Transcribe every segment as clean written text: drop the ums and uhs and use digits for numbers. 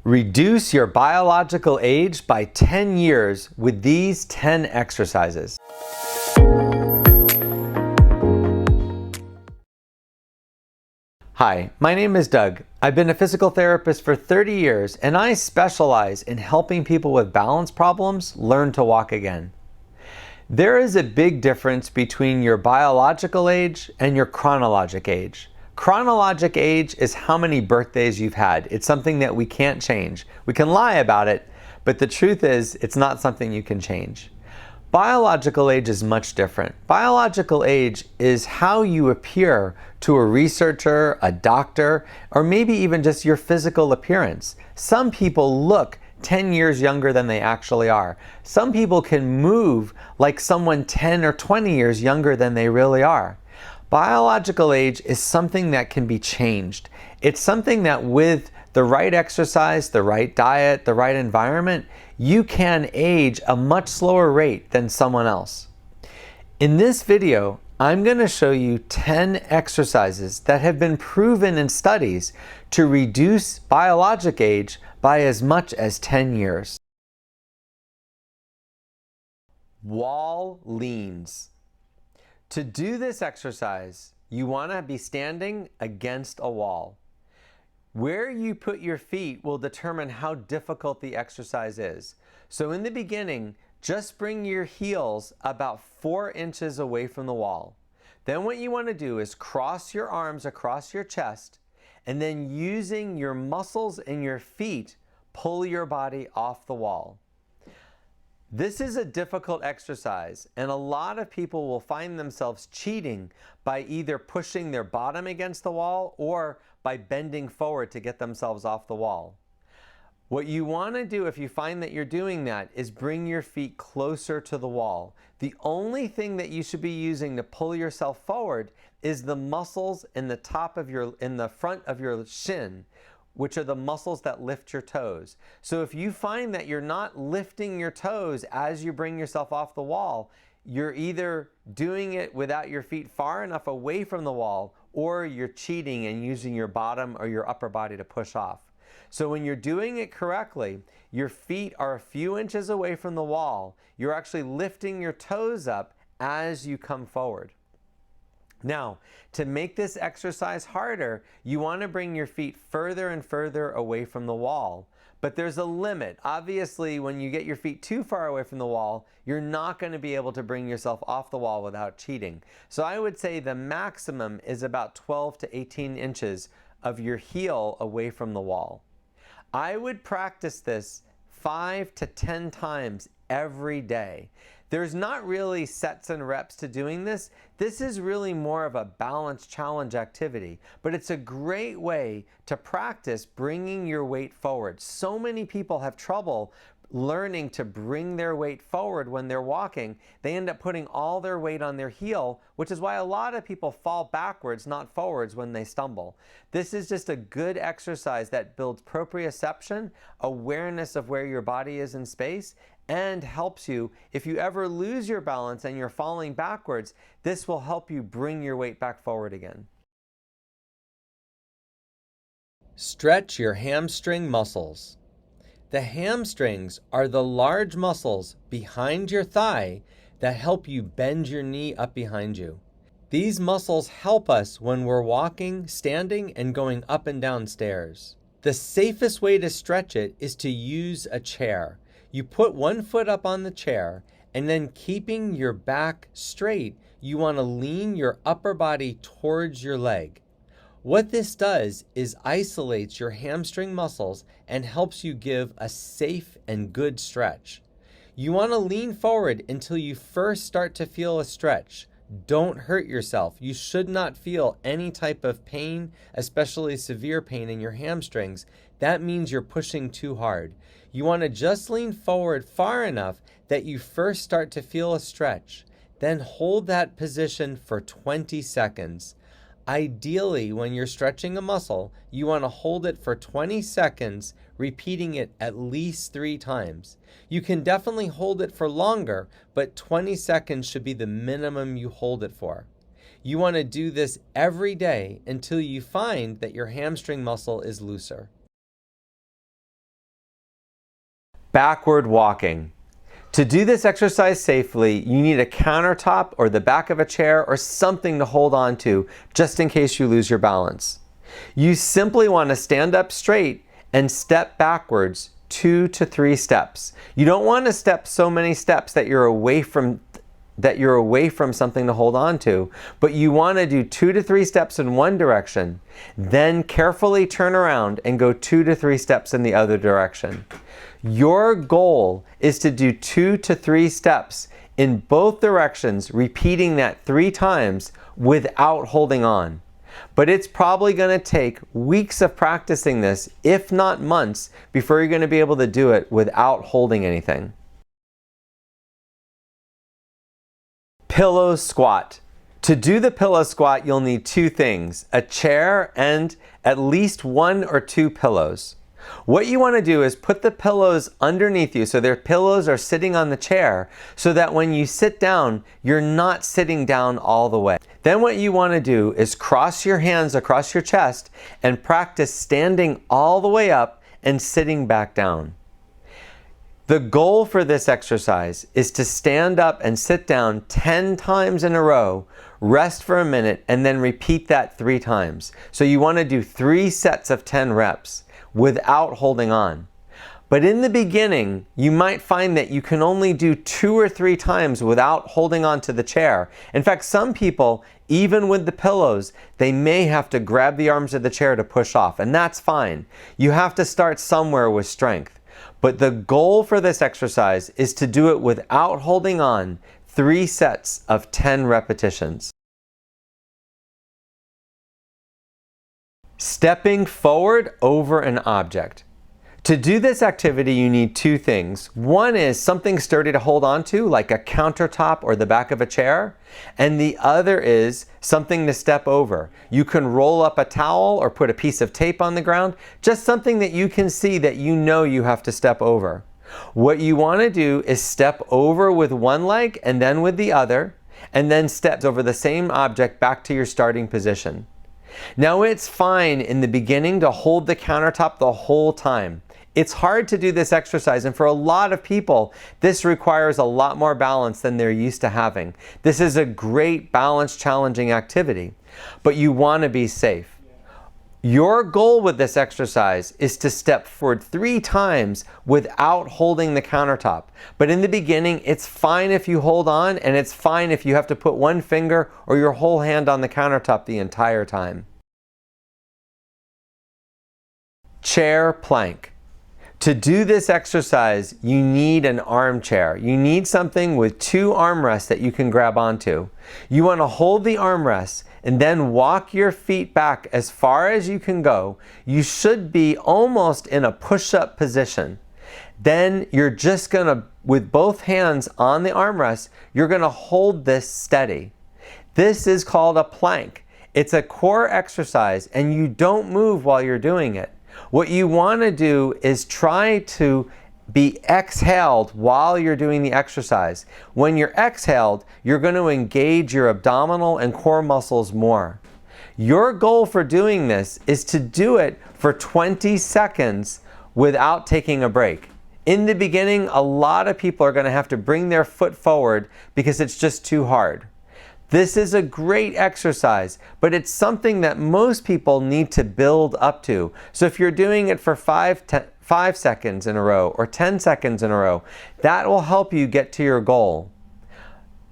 Reduce your biological age by 10 years with these 10 exercises. Hi, my name is Doug. I've been a physical therapist for 30 years and I specialize in helping people with balance problems learn to walk again. There is a big difference between your biological age and your chronologic age. Chronologic age is how many birthdays you've had. It's something that we can't change. We can lie about it, but the truth is it's not something you can change. Biological age is much different. Biological age is how you appear to a researcher, a doctor, or maybe even just your physical appearance. Some people look 10 years younger than they actually are. Some people can move like someone 10 or 20 years younger than they really are. Biological age is something that can be changed. It's something that with the right exercise, the right diet, the right environment, you can age a much slower rate than someone else. In this video, I'm going to show you 10 exercises that have been proven in studies to reduce biologic age by as much as 10 years. Wall leans. To do this exercise, you want to be standing against a wall. Where you put your feet will determine how difficult the exercise is. So in the beginning, just bring your heels about 4 inches away from the wall. Then what you want to do is cross your arms across your chest, and then using your muscles in your feet, pull your body off the wall. This is a difficult exercise, and a lot of people will find themselves cheating by either pushing their bottom against the wall or by bending forward to get themselves off the wall. What you want to do if you find that you're doing that is bring your feet closer to the wall. The only thing that you should be using to pull yourself forward is the muscles in the front of your shin, which are the muscles that lift your toes. So if you find that you're not lifting your toes as you bring yourself off the wall, you're either doing it without your feet far enough away from the wall, or you're cheating and using your bottom or your upper body to push off. So when you're doing it correctly, your feet are a few inches away from the wall. You're actually lifting your toes up as you come forward. Now, to make this exercise harder, you want to bring your feet further and further away from the wall. But there's a limit. Obviously, when you get your feet too far away from the wall, you're not going to be able to bring yourself off the wall without cheating. So I would say the maximum is about 12 to 18 inches of your heel away from the wall. I would practice this 5 to 10 times every day. There's not really sets and reps to doing this. This is really more of a balance challenge activity, but it's a great way to practice bringing your weight forward. So many people have trouble learning to bring their weight forward when they're walking. They end up putting all their weight on their heel, which is why a lot of people fall backwards, not forwards, when they stumble. This is just a good exercise that builds proprioception, awareness of where your body is in space, and helps you, if you ever lose your balance and you're falling backwards, this will help you bring your weight back forward again. Stretch your hamstring muscles. The hamstrings are the large muscles behind your thigh that help you bend your knee up behind you. These muscles help us when we're walking, standing, and going up and down stairs. The safest way to stretch it is to use a chair. You put one foot up on the chair, and then keeping your back straight, you want to lean your upper body towards your leg. What this does is isolates your hamstring muscles and helps you give a safe and good stretch. You want to lean forward until you first start to feel a stretch. Don't hurt yourself. You should not feel any type of pain, especially severe pain in your hamstrings. That means you're pushing too hard. You want to just lean forward far enough that you first start to feel a stretch. Then hold that position for 20 seconds. Ideally, when you're stretching a muscle, you want to hold it for 20 seconds, repeating it at least 3 times. You can definitely hold it for longer, but 20 seconds should be the minimum you hold it for. You want to do this every day until you find that your hamstring muscle is looser. backward walking. To do this exercise safely, you need a countertop or the back of a chair or something to hold on to just in case you lose your balance. You simply want to stand up straight and step backwards 2 to 3 steps. You don't want to step so many steps that you're away from something to hold on to, but you want to do 2 to 3 steps in one direction, then carefully turn around and go 2 to 3 steps in the other direction. Your goal is to do 2 to 3 steps in both directions, repeating that 3 times without holding on. But it's probably going to take weeks of practicing this, if not months, before you're going to be able to do it without holding anything. Pillow squat. To do the pillow squat, you'll need 2 things, a chair and at least 1 or 2 pillows. What you want to do is put the pillows underneath you so their pillows are sitting on the chair so that when you sit down, you're not sitting down all the way. Then what you want to do is cross your hands across your chest and practice standing all the way up and sitting back down. The goal for this exercise is to stand up and sit down 10 times in a row, rest for a minute, and then repeat that 3 times. So you want to do 3 sets of 10 reps without holding on. But in the beginning, you might find that you can only do 2 or 3 times without holding on to the chair. In fact, some people, even with the pillows, they may have to grab the arms of the chair to push off, and that's fine. You have to start somewhere with strength. But the goal for this exercise is to do it without holding on, 3 sets of 10 repetitions. Stepping forward over an object. To do this activity, you need 2 things. One is something sturdy to hold on to, like a countertop or the back of a chair. And the other is something to step over. You can roll up a towel or put a piece of tape on the ground, just something that you can see that you know you have to step over. What you want to do is step over with one leg and then with the other, and then step over the same object back to your starting position. Now it's fine in the beginning to hold the countertop the whole time. It's hard to do this exercise, and for a lot of people, this requires a lot more balance than they're used to having. This is a great balance challenging activity, but you want to be safe. Your goal with this exercise is to step forward 3 times without holding the countertop. But in the beginning, it's fine if you hold on, and it's fine if you have to put one finger or your whole hand on the countertop the entire time. Chair plank. To do this exercise, you need an armchair. You need something with 2 armrests that you can grab onto. You want to hold the armrests and then walk your feet back as far as you can go. You should be almost in a push-up position. Then you're just going to, with both hands on the armrest, you're going to hold this steady. This is called a plank. It's a core exercise, and you don't move while you're doing it. What you want to do is try to be exhaled while you're doing the exercise. When you're exhaled, you're going to engage your abdominal and core muscles more. Your goal for doing this is to do it for 20 seconds without taking a break. In the beginning, a lot of people are going to have to bring their foot forward because it's just too hard. This is a great exercise, but it's something that most people need to build up to. So if you're doing it for 5 seconds in a row or 10 seconds in a row, that will help you get to your goal.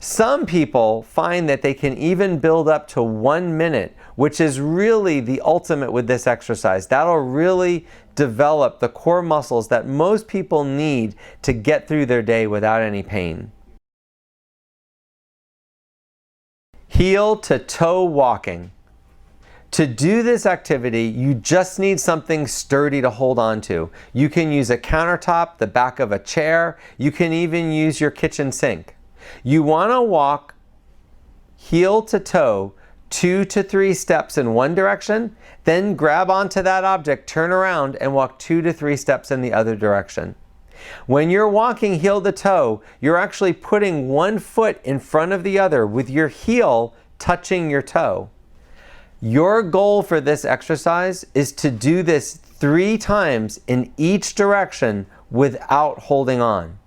Some people find that they can even build up to 1 minute, which is really the ultimate with this exercise. That'll really develop the core muscles that most people need to get through their day without any pain. Heel to toe walking. To do this activity, you just need something sturdy to hold on to. You can use a countertop, the back of a chair. You can even use your kitchen sink. You want to walk heel to toe 2 to 3 steps in one direction, then grab onto that object, turn around, and walk 2 to 3 steps in the other direction. When you're walking heel to toe, you're actually putting one foot in front of the other with your heel touching your toe. Your goal for this exercise is to do this 3 times in each direction without holding on.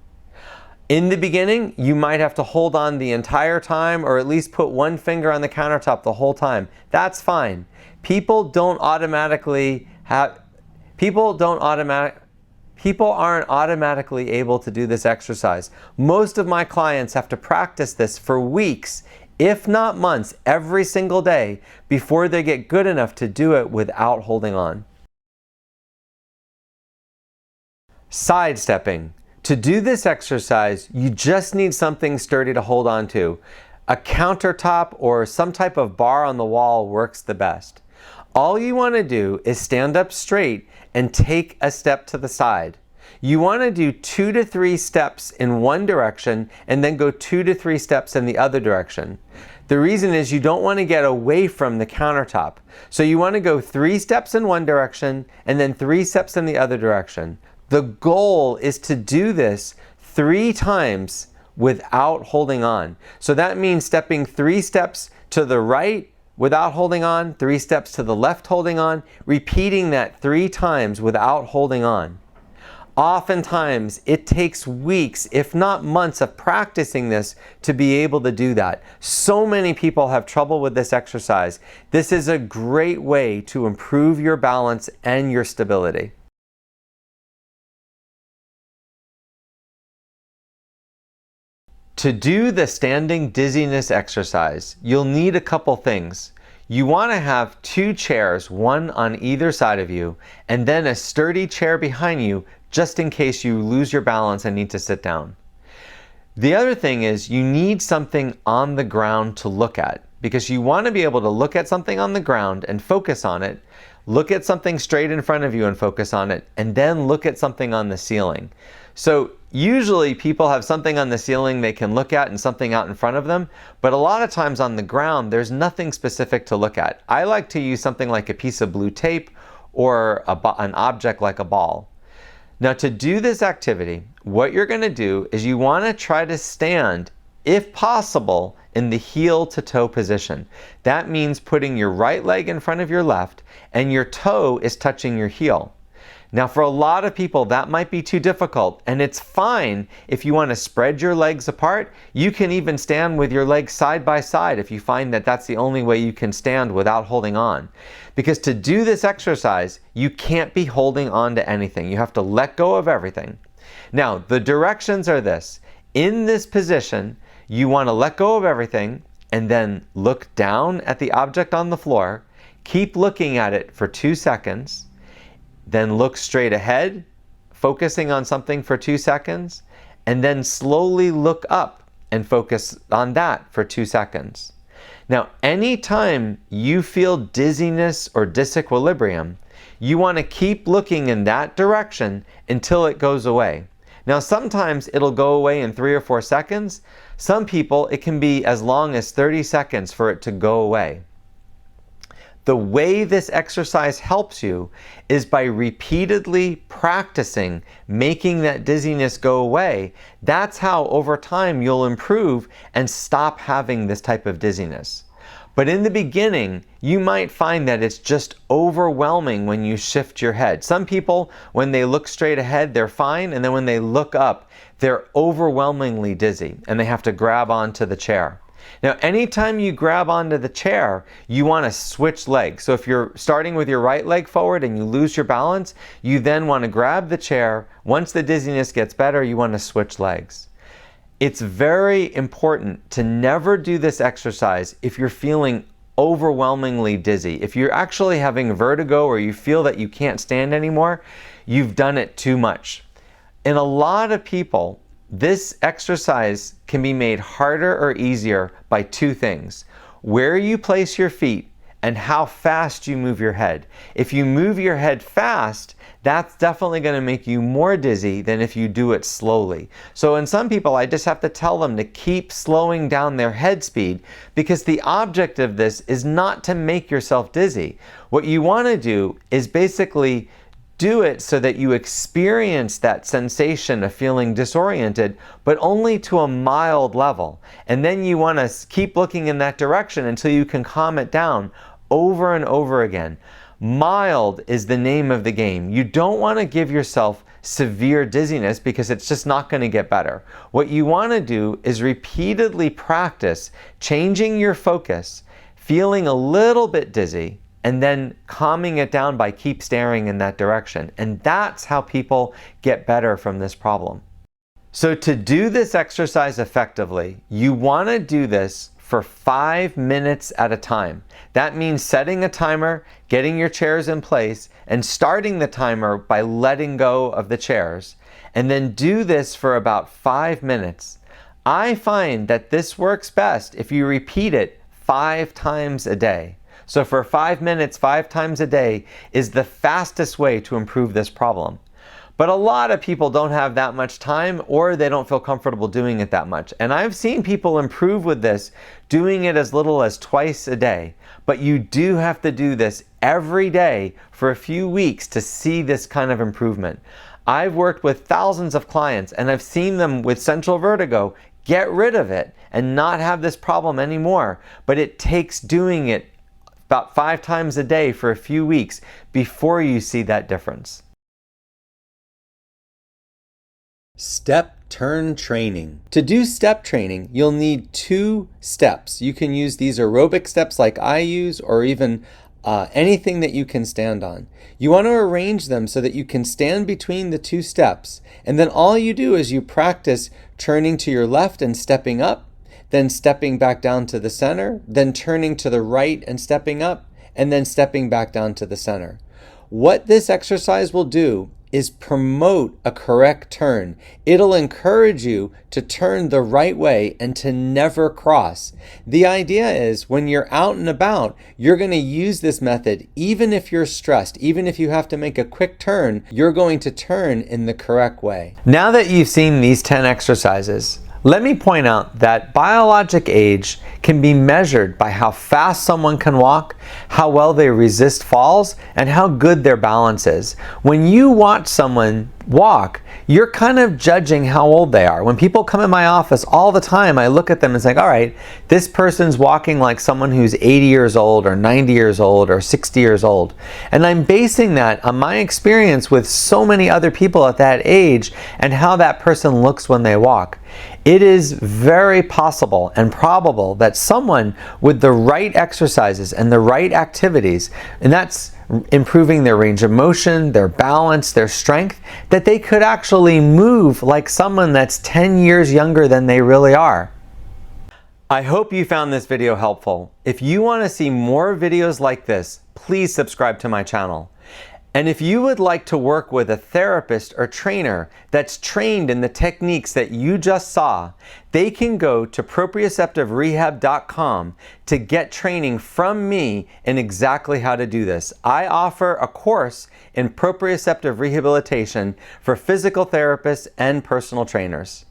In the beginning, you might have to hold on the entire time, or at least put one finger on the countertop the whole time. That's fine. People aren't automatically able to do this exercise. Most of my clients have to practice this for weeks, if not months, every single day before they get good enough to do it without holding on. Sidestepping. To do this exercise, you just need something sturdy to hold on to. A countertop or some type of bar on the wall works the best. All you want to do is stand up straight and take a step to the side. You want to do 2 to 3 steps in one direction and then go 2 to 3 steps in the other direction. The reason is you don't want to get away from the countertop. So you want to go 3 steps in one direction and then 3 steps in the other direction. The goal is to do this 3 times without holding on. So that means stepping 3 steps to the right without holding on, 3 steps to the left holding on, repeating that 3 times without holding on. Oftentimes, it takes weeks, if not months, of practicing this to be able to do that. So many people have trouble with this exercise. This is a great way to improve your balance and your stability. To do the standing dizziness exercise, you'll need a couple things. You want to have 2 chairs, one on either side of you, and then a sturdy chair behind you just in case you lose your balance and need to sit down. The other thing is you need something on the ground to look at, because you want to be able to look at something on the ground and focus on it, look at something straight in front of you and focus on it, and then look at something on the ceiling. So usually people have something on the ceiling they can look at and something out in front of them, but a lot of times on the ground there's nothing specific to look at. I like to use something like a piece of blue tape or an object like a ball. Now, to do this activity, what you're going to do is you want to try to stand, if possible, in the heel to toe position. That means putting your right leg in front of your left and your toe is touching your heel. Now, for a lot of people, that might be too difficult, and it's fine if you want to spread your legs apart. You can even stand with your legs side by side if you find that that's the only way you can stand without holding on. Because to do this exercise, you can't be holding on to anything. You have to let go of everything. Now, the directions are this. In this position, you want to let go of everything and then look down at the object on the floor. Keep looking at it for 2 seconds. Then look straight ahead, focusing on something for 2 seconds, and then slowly look up and focus on that for 2 seconds. Now, anytime you feel dizziness or disequilibrium, you want to keep looking in that direction until it goes away. Now, sometimes it'll go away in 3 or 4 seconds. Some people, it can be as long as 30 seconds for it to go away. The way this exercise helps you is by repeatedly practicing making that dizziness go away. That's how over time you'll improve and stop having this type of dizziness. But in the beginning, you might find that it's just overwhelming when you shift your head. Some people, when they look straight ahead, they're fine, and then when they look up, they're overwhelmingly dizzy and they have to grab onto the chair. Now, anytime you grab onto the chair, you want to switch legs. So if you're starting with your right leg forward and you lose your balance, you then want to grab the chair. Once the dizziness gets better, you want to switch legs. It's very important to never do this exercise if you're feeling overwhelmingly dizzy. If you're actually having vertigo or you feel that you can't stand anymore, you've done it too much. In a lot of people, this exercise can be made harder or easier by 2 things: where you place your feet and how fast you move your head. If you move your head fast, that's definitely going to make you more dizzy than if you do it slowly. So in some people, I just have to tell them to keep slowing down their head speed, because the object of this is not to make yourself dizzy. What you want to do is basically do it so that you experience that sensation of feeling disoriented, but only to a mild level. And then you want to keep looking in that direction until you can calm it down over and over again. Mild is the name of the game. You don't want to give yourself severe dizziness because it's just not going to get better. What you want to do is repeatedly practice changing your focus, feeling a little bit dizzy, and then calming it down by keep staring in that direction. And that's how people get better from this problem. So to do this exercise effectively, you want to do this for 5 minutes at a time. That means setting a timer, getting your chairs in place, and starting the timer by letting go of the chairs. And then do this for about 5 minutes. I find that this works best if you repeat it 5 times a day. So for 5 minutes, 5 times a day is the fastest way to improve this problem. But a lot of people don't have that much time, or they don't feel comfortable doing it that much. And I've seen people improve with this, doing it as little as twice a day. But you do have to do this every day for a few weeks to see this kind of improvement. I've worked with thousands of clients, and I've seen them with central vertigo get rid of it and not have this problem anymore. But it takes doing it about 5 times a day for a few weeks before you see that difference. Step turn training. To do step training, you'll need 2 steps. You can use these aerobic steps like I use, or even anything that you can stand on. You want to arrange them so that you can stand between the 2 steps. And then all you do is you practice turning to your left and stepping up, then stepping back down to the center, then turning to the right and stepping up, and then stepping back down to the center. What this exercise will do is promote a correct turn. It'll encourage you to turn the right way and to never cross. The idea is when you're out and about, you're going to use this method even if you're stressed, even if you have to make a quick turn, you're going to turn in the correct way. Now that you've seen these 10 exercises, let me point out that biologic age can be measured by how fast someone can walk, how well they resist falls, and how good their balance is. When you watch someone walk, you're kind of judging how old they are. When people come in my office all the time, I look at them and say, all right, this person's walking like someone who's 80 years old or 90 years old or 60 years old. And I'm basing that on my experience with so many other people at that age and how that person looks when they walk. It is very possible and probable that someone with the right exercises and the right activities, and that's improving their range of motion, their balance, their strength, that they could actually move like someone that's 10 years younger than they really are. I hope you found this video helpful. If you want to see more videos like this, please subscribe to my channel. And if you would like to work with a therapist or trainer that's trained in the techniques that you just saw, they can go to proprioceptiverehab.com to get training from me in exactly how to do this. I offer a course in proprioceptive rehabilitation for physical therapists and personal trainers.